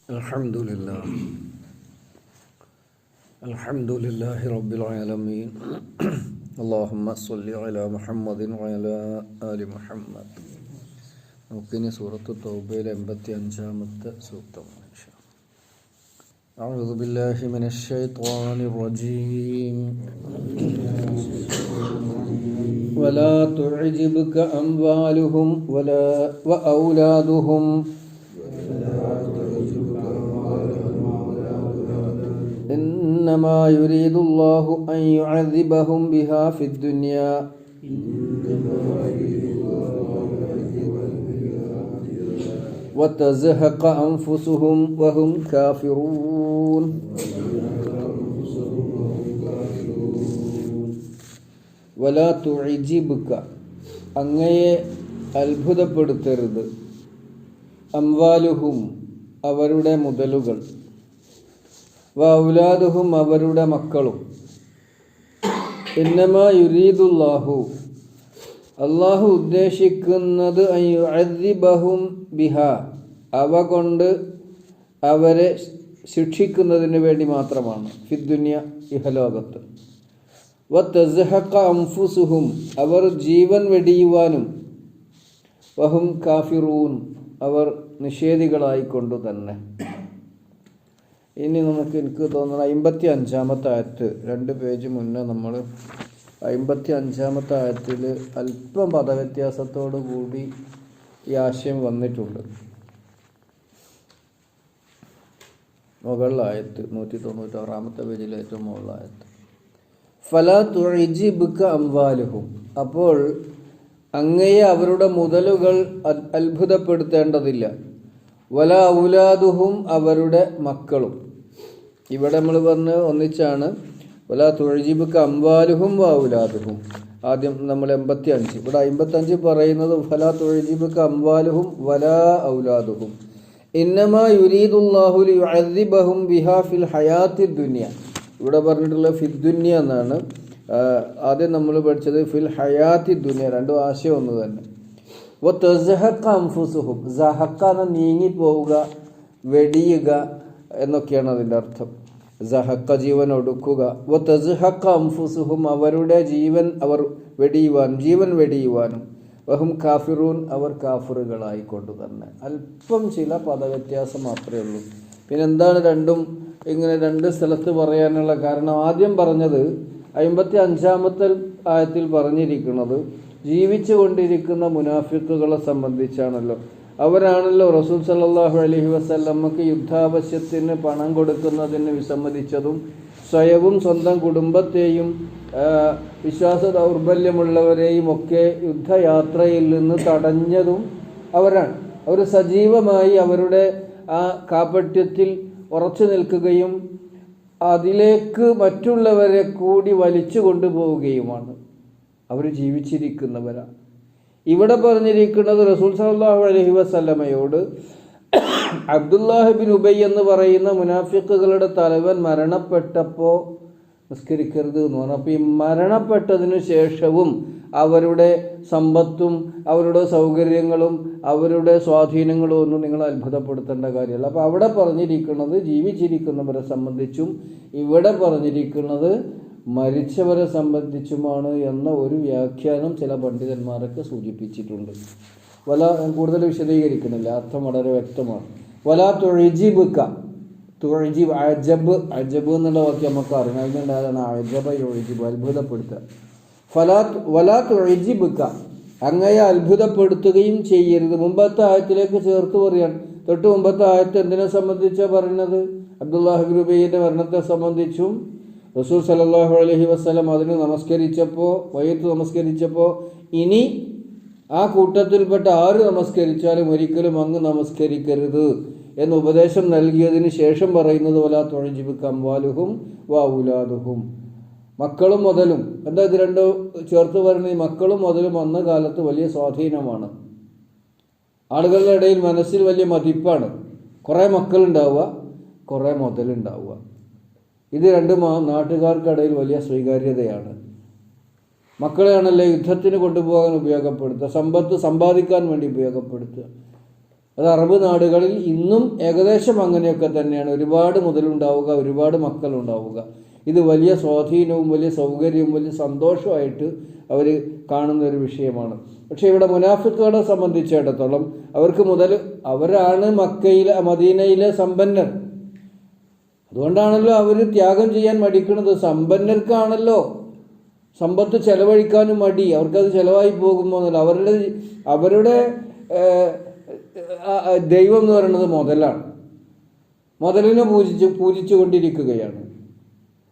Alhamdulillahi Rabbil Alameen. Allahumma salli ala Muhammadin wa ala ali Muhammad. നമുക്കിനി സൂറത്ത് തൗബയിലെ 85-ാമത്തെ സൂക്തമാണ്. أعوذ بالله من الشيطان الرجيم. ولا تعجبك أموالهم وأولادهم إنما يريد الله أن يعذبهم بها في الدنيا وتزهق أنفسهم وهم كافرون. ولا تعجبك അങ്ങയെ അത്ഭുതപ്പെടുത്തരുത് അംവാലുഹും അവരുടെ മുതലുകൾ വൗലാദുഹും അവരുടെ മക്കളും. ഇന്നമാ യുരീദുല്ലാഹു അള്ളാഹു ഉദ്ദേശിക്കുന്നത് അയ്യുഅദ്ദിബഹും ബിഹാ അവ കൊണ്ട് അവരെ ശിക്ഷിക്കുന്നതിന് വേണ്ടി മാത്രമാണ്. ഫിദ്ദുനിയ ഇഹലോകത്ത്. വതസ്ഹഖ അൻഫുസുഹും അവർ ജീവൻ വെടിയുവാനും. വഹും കാഫിറൂൻ അവർ നിഷേധികളായിക്കൊണ്ടു തന്നെ. ഇനി എനിക്ക് തോന്നുന്നത് 55-ാമത്തെ ആയത്ത്, 2 പേജ് മുന്നേ നമ്മൾ 55-ാമത്തെ ആയത്തിൽ അല്പം പദവ്യത്യാസത്തോടു കൂടി ഈ ആശയം വന്നിട്ടുണ്ട്. മുകളിലായത്ത് 196-ാമത്തെ പേജിൽ ഏറ്റവും മുകളിലായത്ത്. ഫലാ തുഅ്ജിബുക അംവാലുഹും അപ്പോൾ അങ്ങയെ അവരുടെ മുതലുകൾ അത്ഭുതപ്പെടുത്തേണ്ടതില്ല. വലാ ഔലാദുഹും അവരുടെ മക്കളും. ഇവിടെ നമ്മൾ പറഞ്ഞ് ഒന്നിച്ചാണ് വലാ തുഅ്ജിബുക അംവാലുഹും വഔലാദുഹും. ആദ്യം നമ്മൾ 85, ഇവിടെ 55 പറയുന്നത് ഫലാ തുഅ്ജിബുക അംവാലുഹും വലാ ഔലാദുഹും ഇന്നമാ യുരീദുല്ലാഹു ലിയുഅദ്ദിബഹും ബിഹാ ഫിൽ ഹയാത്തി ദുനിയ. ഇവിടെ പറഞ്ഞിട്ടുള്ള ഫിദ്ദുനിയ എന്നാണ്. ആദ്യം നമ്മൾ പഠിച്ചത് ഫിൽ ഹയാത്തി ദുനിയ, രണ്ടും ആശയം ഒന്ന് തന്നെ. വതസ്ഹഖ അൻഫുസുഹും സഹഖ നീങ്ങിപ്പോവുക, വെടിയുക എന്നൊക്കെയാണ് അതിൻ്റെ അർത്ഥം. സഹഖ ജീവൻ ഒടുക്കുക. വതസ്ഹഖ അൻഫുസുഹും അവരുടെ ജീവൻ അവർ വെടിയുവാനും, ജീവൻ വെടിയുവാനും. വഹും കാഫിറൂൻ അവർ കാഫിറുകളായിക്കൊണ്ട് തന്നെ. അല്പം ചില പദവ്യത്യാസം മാത്രമേ ഉള്ളൂ. പിന്നെ എന്താണ് രണ്ടും ഇങ്ങനെ 2 സ്ഥലത്ത് പറയാനുള്ള കാരണം? ആദ്യം പറഞ്ഞത് 55-ാമത്തെ ആയത്തിൽ പറഞ്ഞിരിക്കുന്നത് ജീവിച്ചു കൊണ്ടിരിക്കുന്ന മുനാഫിക്കുകളെ സംബന്ധിച്ചാണല്ലോ. അവരാണല്ലോ റസൂൽ സല്ലല്ലാഹു അലൈഹി വസല്ലമക്ക് യുദ്ധാവശ്യത്തിന് പണം കൊടുക്കുന്നതിന് വിസമ്മതിച്ചതും സ്വയവും സ്വന്തം കുടുംബത്തെയും വിശ്വാസ ദൗർബല്യമുള്ളവരെയും ഒക്കെ യുദ്ധയാത്രയിൽ നിന്ന് തടഞ്ഞതും അവരാണ്. അവർ സജീവമായി അവരുടെ ആ കാപട്യത്തിൽ ഉറച്ചു നിൽക്കുകയും അതിലേക്ക് മറ്റുള്ളവരെ കൂടി വലിച്ചു കൊണ്ടുപോവുകയുമാണ്. അവർ ജീവിച്ചിരിക്കുന്നവരാണ്. ഇവിടെ പറഞ്ഞിരിക്കുന്നത് റസൂൽ സല്ലല്ലാഹു അലൈഹി വസല്ലമയോട് അബ്ദുല്ലാഹ് ബിൻ ഉബൈ എന്ന് പറയുന്ന മുനാഫിക്കുകളുടെ തലവൻ മരണപ്പെട്ടപ്പോൾ നിസ്കരിക്കരുത് എന്ന് പറഞ്ഞു. അപ്പോൾ ഈ മരണപ്പെട്ടതിന് ശേഷവും അവരുടെ സമ്പത്തും അവരുടെ സൗകര്യങ്ങളും അവരുടെ സ്വാധീനങ്ങളും ഒന്നും നിങ്ങൾ അത്ഭുതപ്പെടുത്തേണ്ട കാര്യമല്ല. അപ്പോൾ അവിടെ പറഞ്ഞിരിക്കുന്നത് ജീവിച്ചിരിക്കുന്നവരെ സംബന്ധിച്ചും ഇവിടെ പറഞ്ഞിരിക്കുന്നത് മരിച്ചവരെ സംബന്ധിച്ചുമാണ് എന്ന ഒരു വ്യാഖ്യാനം ചില പണ്ഡിതന്മാരൊക്കെ സൂചിപ്പിച്ചിട്ടുണ്ട്. കൂടുതൽ വിശദീകരിക്കുന്നില്ല, അർത്ഥം വളരെ വ്യക്തമാണ്. വലാ തുഅ്ജിബുക തുഅ്ജിബ് അജബ് എന്നുള്ള വാക്യം നമുക്ക് അറിയാം. അതിനുണ്ടായതാണ് അജബ യുഅ്ജിബ് അത്ഭുതപ്പെടുത്തുക. വലാ തുഅ്ജിബുക അങ്ങയെ അത്ഭുതപ്പെടുത്തുകയും ചെയ്യരുത്. മുമ്പത്തെ ആയത്തിലേക്ക് ചേർത്ത് പറയാണ്. തൊട്ട് മുമ്പത്തെ ആയത്ത് എന്തിനെ സംബന്ധിച്ചാണ് പറയുന്നത്? അബ്ദുല്ലാഹ് ബിൻ ഉബൈയുടെ മരണത്തെ സംബന്ധിച്ചും റസൂൽ സല്ലല്ലാഹു അലൈഹി വസല്ലം അതിന് വയത്ത് നമസ്കരിച്ചപ്പോൾ ഇനി ആ കൂട്ടത്തിൽപ്പെട്ട ആര് നമസ്കരിച്ചാലും ഒരിക്കലും അങ്ങ് നമസ്കരിക്കരുത് എന്ന് ഉപദേശം നൽകിയതിന് ശേഷം പറയുന്നത് വലാ തുഅ്ജിബുക അംവാലുഹും വഔലാദുഹും മക്കളും മുതലും. എന്താ ഇത് രണ്ടും ചേർത്ത് പറയുന്നത്? ഈ മക്കളും മുതലും അന്ന കാലത്ത് വലിയ സ്വാധീനമാണ്. ആളുകളുടെ ഇടയിൽ മനസ്സിൽ വലിയ മതിപ്പാണ്. കുറേ മക്കളുണ്ടാവുക, കുറേ മുതലുണ്ടാവുക. ഇത് രണ്ടും നാട്ടുകാർക്കിടയിൽ വലിയ സ്വീകാര്യതയാണ്. മക്കളെയാണല്ലേ യുദ്ധത്തിന് കൊണ്ടുപോകാൻ ഉപയോഗപ്പെടുത്തുക, സമ്പത്ത് സമ്പാദിക്കാൻ വേണ്ടി ഉപയോഗപ്പെടുത്തുക. അത് അറബ് നാടുകളിൽ ഇന്നും ഏകദേശം അങ്ങനെയൊക്കെ തന്നെയാണ്. ഒരുപാട് മുതലുണ്ടാവുക, ഒരുപാട് മക്കളുണ്ടാവുക. ഇത് വലിയ സ്വാധീനവും വലിയ സൗകര്യവും വലിയ സന്തോഷമായിട്ട് അവർ കാണുന്ന ഒരു വിഷയമാണ്. പക്ഷേ ഇവിടെ മുനാഫിക്കുകളെ സംബന്ധിച്ചിടത്തോളം അവർക്ക് മുതൽ, അവരാണ് മദീനയിലെ സമ്പന്നർ. അതുകൊണ്ടാണല്ലോ അവർ ത്യാഗം ചെയ്യാൻ മടിക്കുന്നത്. സമ്പന്നർക്കാണല്ലോ സമ്പത്ത് ചെലവഴിക്കാനും മടി. അവർക്കത് ചെലവായി പോകുമ്പോൾ അവരുടെ ദൈവം എന്ന് പറയുന്നത് മുതലാണ്. മുതലിനെ പൂജിച്ചു കൊണ്ടിരിക്കുകയാണ്.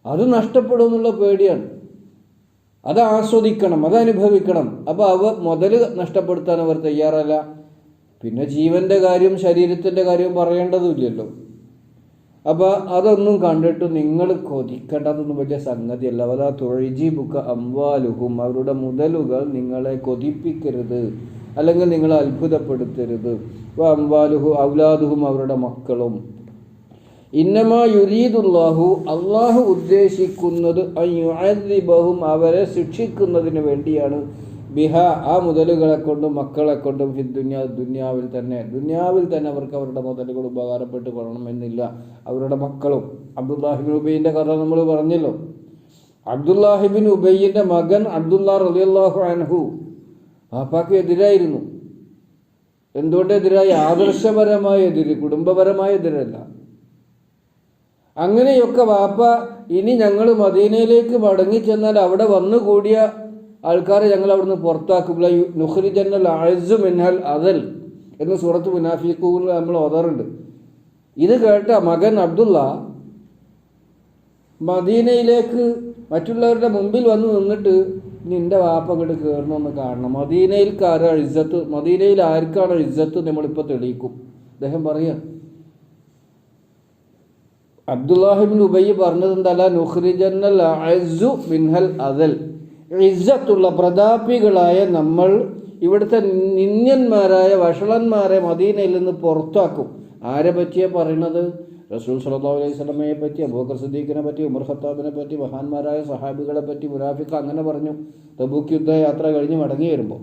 അത് നഷ്ടപ്പെടും എന്നുള്ള പേടിയാണ്. അത് ആസ്വദിക്കണം, അത് അനുഭവിക്കണം. അപ്പോൾ മുതൽ നഷ്ടപ്പെടുത്താൻ അവർ തയ്യാറല്ല. പിന്നെ ജീവൻ്റെ കാര്യം, ശരീരത്തിൻ്റെ കാര്യം പറയേണ്ടതുമില്ലല്ലോ. അപ്പോൾ അതൊന്നും കണ്ടിട്ട് നിങ്ങൾ കൊതിക്കേണ്ടതൊന്നും വലിയ സംഗതിയല്ല. വലാ തുഅ്ജിബുക അംവാലുഹും, അവരുടെ മുതലുകൾ നിങ്ങളെ കൊതിപ്പിക്കരുത്, അല്ലെങ്കിൽ നിങ്ങളെ അത്ഭുതപ്പെടുത്തരുത്. അംവാലുഹു ഔലാദുഹും, അവരുടെ മക്കളും. ഇന്നമാ യുരീദുല്ലാഹു, അള്ളാഹു ഉദ്ദേശിക്കുന്നത് അയ്യുഅദ്ദിബഹും, അവരെ ശിക്ഷിക്കുന്നതിന് വേണ്ടിയാണ്. ബിഹ, ആ മുതലുകളെ കൊണ്ടും മക്കളെ കൊണ്ടും ദുന്യാവിൽ തന്നെ അവർക്ക് അവരുടെ മുതലുകൾ ഉപകാരപ്പെട്ട് കൊള്ളണമെന്നില്ല. അവരുടെ മക്കളും. അബ്ദുല്ലാഹിബിൻ ഉബൈൻ്റെ കഥ നമ്മൾ പറഞ്ഞല്ലോ. അബ്ദുല്ലാഹിബിൻ ഉബൈൻ്റെ മകൻ അബ്ദുല്ലാ റളിയല്ലാഹു അൻഹു വാപ്പാക്ക് എതിരായിരുന്നു. എന്തുകൊണ്ട് എതിരായി? ആദർശപരമായ എതിര്, കുടുംബപരമായ എതിരല്ല. അങ്ങനെയൊക്കെ വാപ്പ ഇനി ഞങ്ങൾ മദീനയിലേക്ക് മടങ്ങിച്ചെന്നാൽ അവിടെ വന്നു കൂടിയ ആൾക്കാരെ ഞങ്ങൾ അവിടുന്ന് പുറത്താക്കും. നുഖ്രിജന്നൽ അഅ്സു മിൻഹൽ അദൽ എന്ന് സൂറത്ത് മുനാഫിഖൂനിൽ നമ്മൾ ഓതാറുണ്ട്. ഇത് കേട്ട മകൻ അബ്ദുള്ള മദീനയിലേക്ക് മറ്റുള്ളവരുടെ മുമ്പിൽ വന്ന് നിന്നിട്ട്, നിന്റെ വാപ്പ അങ്ങോട്ട് കയറണമെന്ന് കാണണം. മദീനയിൽക്കാരാണ് ഇസ്സത്ത്, മദീനയിൽ ആർക്കാണ് ഇസ്സത്ത് നമ്മളിപ്പോൾ തെളിയിക്കും. അദ്ദേഹം പറയാ, അബ്ദുല്ലാഹിബ്നു ഉബൈ പറഞ്ഞത് എന്തല്ല, നുഖ്രിജന്നൽ അഅ്സു മിൻഹൽ അദൽ, ഇസ്സത്തുള്ള പ്രതാപികളായ നമ്മൾ ഇവിടുത്തെ നിന്ദ്യന്മാരായ വഷളന്മാരെ മദീനയിൽ നിന്ന് പുറത്താക്കും. ആരെ പറ്റിയാ പറയണത്? റസൂൽ സല്ലല്ലാഹു അലൈഹി വസല്ലമയെ പറ്റി, അബൂബക്കർ സിദ്ദീഖിനെ പറ്റി, ഉമർ ഖത്താബിനെ പറ്റി, മഹാന്മാരായ സഹാബികളെ പറ്റി മുനാഫിഖ് അങ്ങനെ പറഞ്ഞു തബൂക്ക് യുദ്ധയാത്ര കഴിഞ്ഞ് മടങ്ങി വരുമ്പോൾ.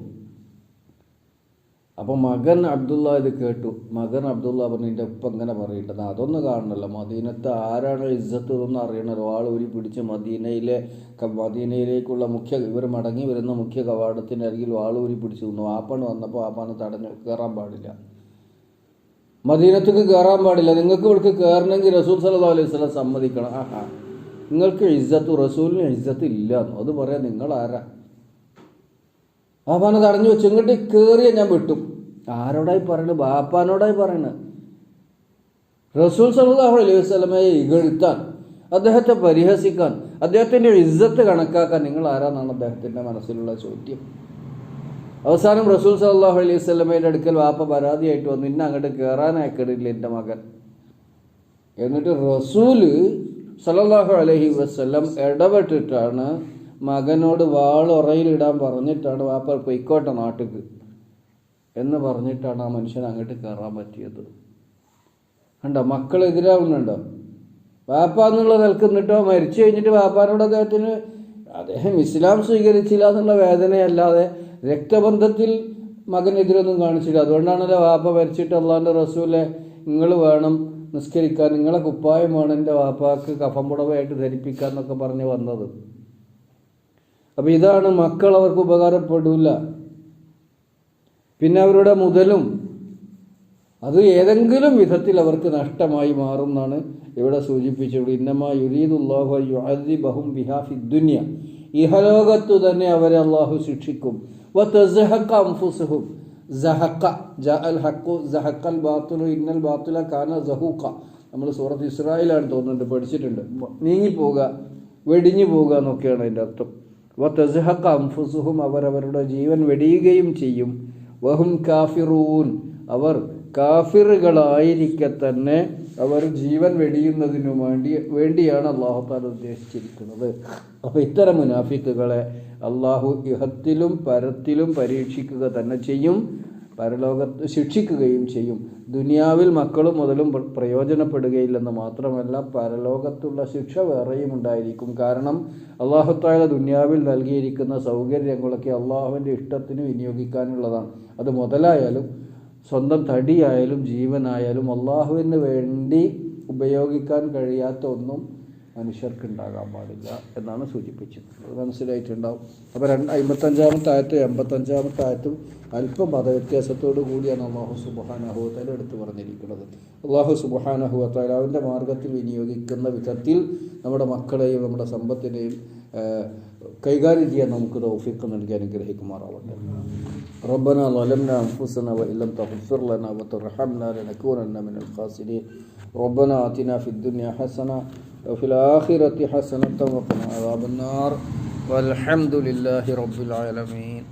അപ്പോൾ മകൻ അബ്ദുള്ള ഇത് കേട്ടു. മകൻ അബ്ദുള്ള പറഞ്ഞു, എൻ്റെ ഉപ്പ ഇങ്ങനെ പറയേണ്ടത് അതൊന്നും കാണണമല്ലോ, മദീനത്ത് ആരാണ് ഇസ്സത്ത് ഇതൊന്നും അറിയണമല്ലോ. ആളൂരി പിടിച്ച് മദീനയിലേക്കുള്ള ഇവർ മടങ്ങി വരുന്ന മുഖ്യ കവാടത്തിൻ്റെ അരികിൽ ആളൂരി പിടിച്ച് നിന്നു. ആപ്പാണ് വന്നപ്പോൾ ആപ്പാണ് തടഞ്ഞു, കയറാൻ പാടില്ല, മദീനത്തേക്ക് കയറാൻ പാടില്ല, നിങ്ങൾക്ക് ഇവിടേക്ക് കയറണമെങ്കിൽ റസൂൽ സല്ലല്ലാഹു അലൈഹി വസല്ലം സമ്മതിക്കണം. നിങ്ങൾക്ക് ഇസ്സത്ത്, റസൂലിന് ഇസ്സത്ത് ഇല്ല എന്നോ? അത് പറയാം, നിങ്ങളാരാ? ബാപ്പാനെ തടഞ്ഞു വെച്ചു. ഇങ്ങോട്ട് കയറിയ ഞാൻ വിട്ടു. ആരോടായി പറയണത്? ബാപ്പാനോടായി പറയണത്. റസൂൽ സല്ലല്ലാഹു അലൈഹി വസല്ലമയെ ഇകഴ്ത്താൻ, അദ്ദേഹത്തെ പരിഹസിക്കാൻ, അദ്ദേഹത്തിൻ്റെ ഇസ്സത്ത് കണക്കാക്കാൻ നിങ്ങൾ ആരാന്നാണ് അദ്ദേഹത്തിൻ്റെ മനസ്സിലുള്ള ചോദ്യം. അവസാനം റസൂൽ സല്ലല്ലാഹു അലൈഹി വസല്ലമയുടെ അടുക്കൽ വാപ്പ പരാതിയായിട്ട് വന്നു, ഇന്നെ അങ്ങോട്ട് കയറാനായിക്കിടില്ല എൻ്റെ മകൻ. എന്നിട്ട് റസൂല് സല്ലല്ലാഹു അലൈഹി വസല്ലം ഇടപെട്ടിട്ടാണ് മകനോട് വാളുറയിലിടാൻ പറഞ്ഞിട്ടാണ് വാപ്പ പൊയ്ക്കോട്ടെ നാട്ടിക്ക് എന്ന് പറഞ്ഞിട്ടാണ് ആ മനുഷ്യൻ അങ്ങോട്ട് കയറാൻ പറ്റിയത്. കണ്ടോ, മക്കൾ എതിരാവുന്നുണ്ടോ? വാപ്പ എന്നുള്ള നിൽക്കുന്നിട്ടോ മരിച്ചു കഴിഞ്ഞിട്ട് വാപ്പാനോട് അദ്ദേഹം ഇസ്ലാം സ്വീകരിച്ചില്ല എന്നുള്ള വേദനയല്ലാതെ രക്തബന്ധത്തിൽ മകനെതിരൊന്നും കാണിച്ചില്ല. അതുകൊണ്ടാണല്ലോ വാപ്പ മരിച്ചിട്ട് അള്ളാഹിൻ്റെ റസൂലെ നിങ്ങൾ വേണം നിസ്കരിക്കാൻ, നിങ്ങളെ കുപ്പായം വേണം എൻ്റെ വാപ്പാക്ക് കഫം പുടവയായിട്ട് ധരിപ്പിക്കാൻ എന്നൊക്കെ പറഞ്ഞ് വന്നത്. അപ്പോൾ ഇതാണ് മക്കൾ അവർക്ക് ഉപകാരപ്പെടില്ല. പിന്നെ അവരുടെ മുതലും അത് ഏതെങ്കിലും വിധത്തിൽ അവർക്ക് നഷ്ടമായി മാറും എന്നാണ് ഇവിടെ സൂചിപ്പിച്ചത്. ഇന്നമാ യുരീദുല്ലാഹു യുഅദ്ദിബഹും ബിഹാ ഫിദ്ദുനിയ, ഇഹലോകത്തു തന്നെ അവരെ അള്ളാഹു ശിക്ഷിക്കും. വതസ്ഹഖ അൻഫുസുഹും, സഹഖ ജാഅൽ ഹഖു സഹഖൽ ബാത്തിലു ഇന്നൽ ബാത്തില കാന സഹൂഖ. നമ്മൾ സൂറത്ത് ഇസ്രായേലാണ് തോന്നുന്നുണ്ട് പഠിച്ചിട്ടുണ്ട്. നീങ്ങിപ്പോവുക, വെടിഞ്ഞു പോവുക എന്നൊക്കെയാണ് അതിൻ്റെ അർത്ഥം. വതസ്ഹഖ അൻഫുസുഹും, അവരവരുടെ ജീവൻ വെടിയുകയും ചെയ്യും. വഹും കാഫിറൂൻ, അവർ കാഫിറുകളായിരിക്കെ തന്നെ അവർ ജീവൻ വെടിയുന്നതിനു വേണ്ടിയാണ് അള്ളാഹു തആല ഉദ്ദേശിച്ചിരിക്കുന്നത്. അപ്പോൾ ഇത്തരം മുനാഫിക്കുകളെ അള്ളാഹു ഇഹത്തിലും പരത്തിലും പരീക്ഷിക്കുക തന്നെ ചെയ്യും, പരലോകത്ത് ശിക്ഷിക്കുകയും ചെയ്യും. ദുനിയാവിൽ മക്കളും മുതലും പ്രയോജനപ്പെടുകയില്ലെന്ന് മാത്രമല്ല, പരലോകത്തുള്ള ശിക്ഷ വേറെയും ഉണ്ടായിരിക്കും. കാരണം അള്ളാഹു തആല ദുനിയാവിൽ നൽകിയിരിക്കുന്ന സൗകര്യങ്ങളൊക്കെ അള്ളാഹുവിൻ്റെ ഇഷ്ടത്തിന് വിനിയോഗിക്കാനുള്ളതാണ്. അത് മുതലായാലും സ്വന്തം തടിയായാലും ജീവനായാലും അള്ളാഹുവിന് വേണ്ടി ഉപയോഗിക്കാൻ കഴിയാത്ത ഒന്നും മനുഷ്യർക്ക് ഉണ്ടാകാൻ പാടില്ല എന്നാണ് സൂചിപ്പിച്ചത്. അത് മനസ്സിലായിട്ടുണ്ടാവും. അപ്പോൾ 55-ാമത്തെ ആയത്തും 85-ാമത്തെ ആയത്തും അല്പം മതവ്യത്യാസത്തോടു കൂടിയാണ് അള്ളാഹു സുബ്ഹാനഹു വ തആല എടുത്തു പറഞ്ഞിരിക്കുന്നത്. അള്ളാഹു സുബ്ഹാനഹു വ തആല അവൻ്റെ മാർഗത്തിൽ വിനിയോഗിക്കുന്ന വിധത്തിൽ നമ്മുടെ മക്കളെയും നമ്മുടെ സമ്പത്തിനെയും കൈകാര്യം ചെയ്യാൻ നമുക്ക് തൗഫീഖ് നൽകി അനുഗ്രഹിക്കുമാറാവട്ടെ. ربنا ظلمنا أنفسنا وإن لم تغفر لنا وترحمنا لنكونن من الخاسرين. ربنا آتنا في الدنيا حسنة وفي الآخرة حسنة وقنا عذاب النار والحمد لله رب العالمين.